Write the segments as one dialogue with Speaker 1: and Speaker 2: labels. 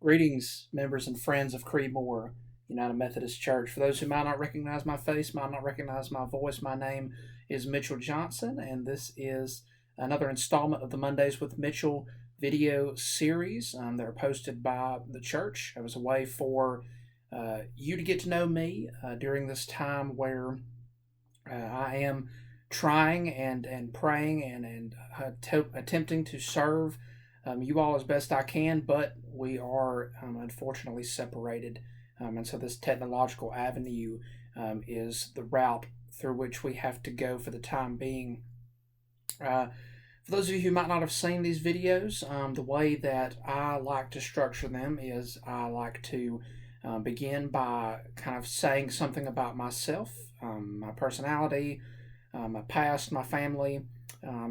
Speaker 1: Greetings, members and friends of Creedmoor United Methodist Church. For those who might not recognize my face, might not recognize my voice, my name is Mitchell Johnson, and this is another installment of the Mondays with Mitchell video series that are posted by the church as a way for you to get to know me during this time where I am trying and praying and attempting to serve you all as best I can, but we are unfortunately separated. And so this technological avenue is the route through which we have to go for the time being. For those of you who might not have seen these videos, the way that I like to structure them is I like to begin by kind of saying something about myself, my personality, my past, my family,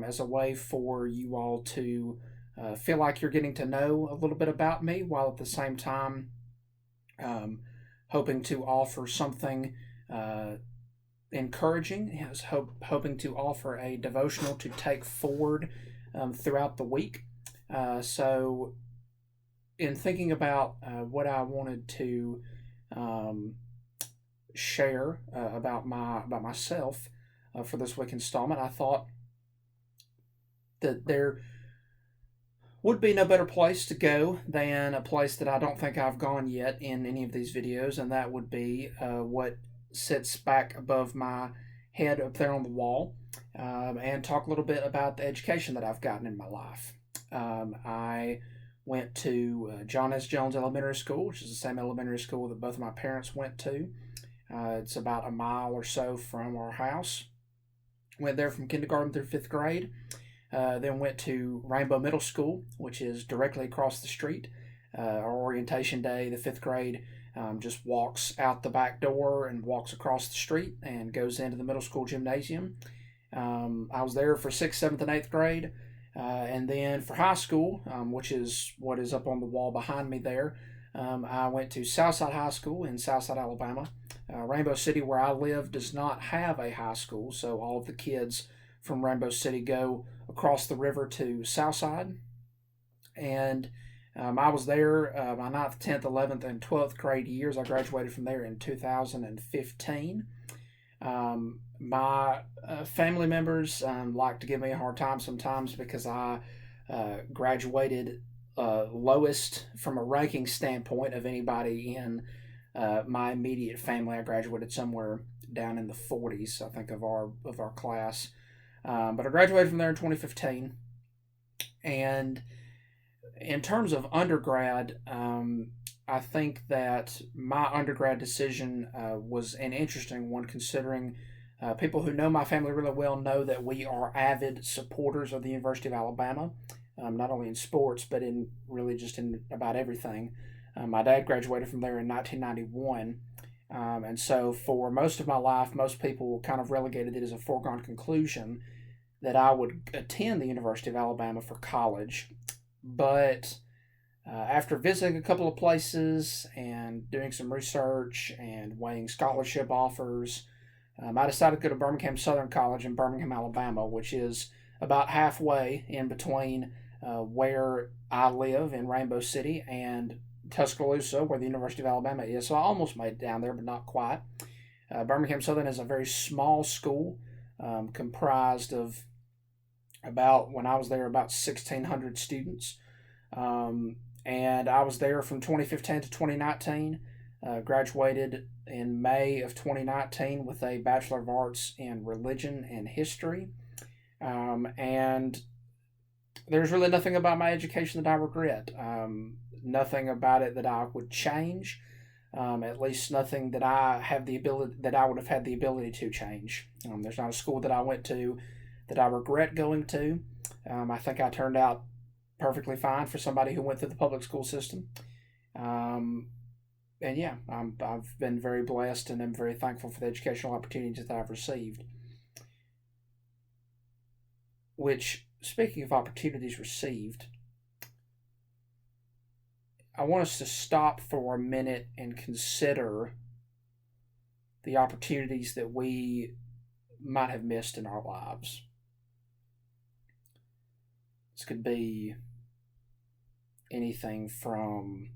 Speaker 1: as a way for you all to feel like you're getting to know a little bit about me while at the same time um, hoping to offer something encouraging. Yes, hoping to offer a devotional to take forward throughout the week. So, in thinking about what I wanted to um, share about myself for this week installment, I thought that there would be no better place to go than a place that I don't think I've gone yet in any of these videos, and that would be what sits back above my head up there on the wall, and talk a little bit about the education that I've gotten in my life. I went to John S. Jones Elementary School, which is the same elementary school that both of my parents went to. It's about a mile or so from our house. Went there from kindergarten through fifth grade. Then went to Rainbow Middle School, which is directly across the street. Our orientation day, the fifth grade, just walks out the back door and walks across the street and goes into the middle school gymnasium. I was there for sixth, seventh, and eighth grade. And then for high school, which is what is up on the wall behind me there, I went to Southside High School in Southside, Alabama. Rainbow City, where I live, does not have a high school, so all of the kids from Rainbow City go across the river to Southside. And I was there my 9th, 10th, 11th, and 12th grade years. I graduated from there in 2015. My family members like to give me a hard time sometimes because I graduated lowest from a ranking standpoint of anybody in my immediate family. I graduated somewhere down in the 40s, I think, of our class. But I graduated from there in 2015. And in terms of undergrad, I think that my undergrad decision was an interesting one, considering people who know my family really well know that we are avid supporters of the University of Alabama, not only in sports, but in really just in about everything. My dad graduated from there in 1991. And so, for most of my life, most people kind of relegated it as a foregone conclusion that I would attend the University of Alabama for college. But after visiting a couple of places and doing some research and weighing scholarship offers, I decided to go to Birmingham Southern College in Birmingham, Alabama, which is about halfway in between where I live in Rainbow City and Tuscaloosa, where the University of Alabama is. So I almost made it down there, but not quite. Birmingham Southern is a very small school, comprised of about, when I was there, about 1,600 students. And I was there from 2015 to 2019. Graduated in May of 2019 with a Bachelor of Arts in Religion and History. And there's really nothing about my education that I regret. Nothing about it that I would change. At least nothing that I have the ability that I would have had the ability to change. There's not a school that I went to that I regret going to. I think I turned out perfectly fine for somebody who went through the public school system. And yeah, I've been very blessed and I'm very thankful for the educational opportunities that I've received. Which, speaking of opportunities received, I want us to stop for a minute and consider the opportunities that we might have missed in our lives. This could be anything from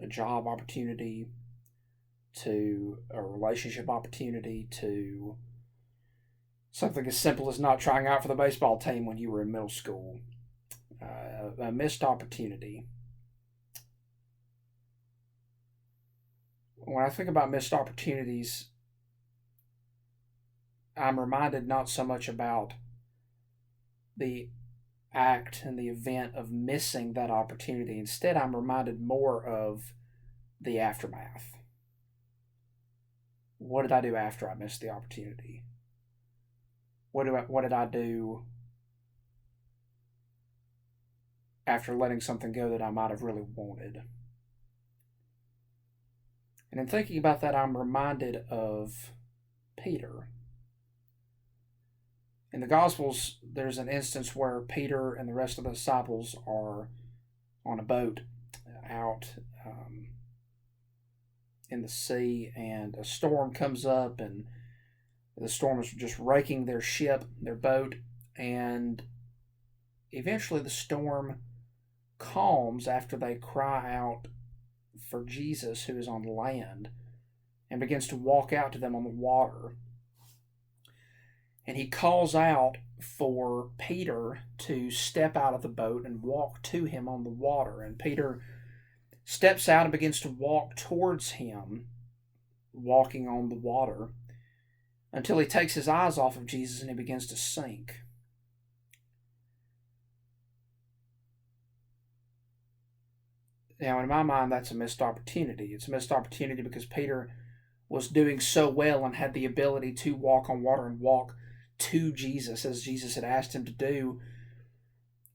Speaker 1: a job opportunity, to a relationship opportunity, to something as simple as not trying out for the baseball team when you were in middle school. A missed opportunity. When I think about missed opportunities, I'm reminded not so much about the act and the event of missing that opportunity. Instead, I'm reminded more of the aftermath. What did I do after I missed the opportunity? What did I do after letting something go that I might have really wanted? And in thinking about that, I'm reminded of Peter. In the Gospels, there's an instance where Peter and the rest of the disciples are on a boat out in the sea, and a storm comes up, and the storm is just raking their ship, their boat, and eventually the storm calms after they cry out for Jesus, who is on land, and begins to walk out to them on the water. And he calls out for Peter to step out of the boat and walk to him on the water. And Peter steps out and begins to walk towards him, walking on the water, until he takes his eyes off of Jesus and he begins to sink. Now, in my mind, that's a missed opportunity. It's a missed opportunity because Peter was doing so well and had the ability to walk on water and walk to Jesus as Jesus had asked him to do.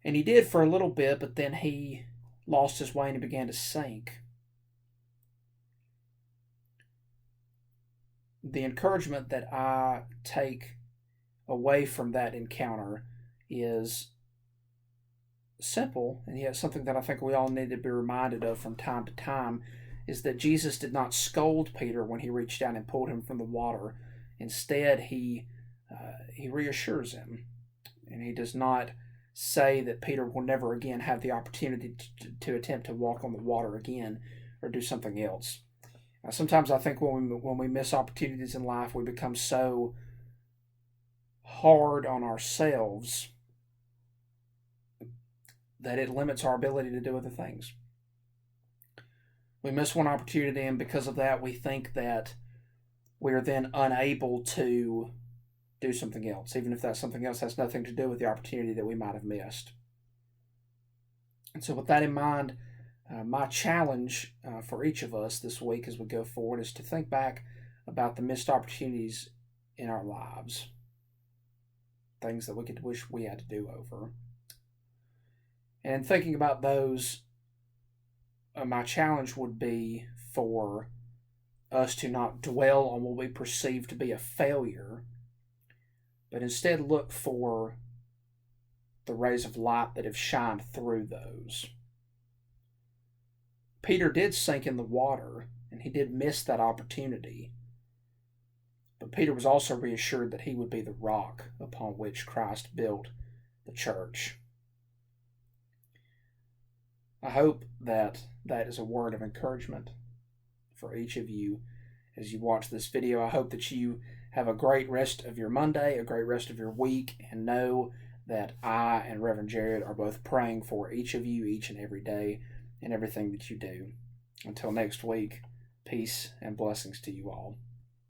Speaker 1: And he did for a little bit, but then he lost his way and he began to sink. The encouragement that I take away from that encounter is simple, and yet something that I think we all need to be reminded of from time to time, is that Jesus did not scold Peter when he reached down and pulled him from the water. Instead, he reassures him, and he does not say that Peter will never again have the opportunity to attempt to walk on the water again or do something else. Sometimes I think when we miss opportunities in life, we become so hard on ourselves that it limits our ability to do other things. We miss one opportunity, and because of that, we think that we are then unable to do something else, even if that something else has nothing to do with the opportunity that we might have missed. And so with that in mind, my challenge for each of us this week as we go forward is to think back about the missed opportunities in our lives, things that we could wish we had to do over. And thinking about those, my challenge would be for us to not dwell on what we perceive to be a failure, but instead look for the rays of light that have shined through those. Peter did sink in the water, and he did miss that opportunity. But Peter was also reassured that he would be the rock upon which Christ built the church. I hope that that is a word of encouragement for each of you as you watch this video. I hope that you have a great rest of your Monday, a great rest of your week, and know that I and Reverend Jared are both praying for each of you each and every day in everything that you do. Until next week, peace and blessings to you all.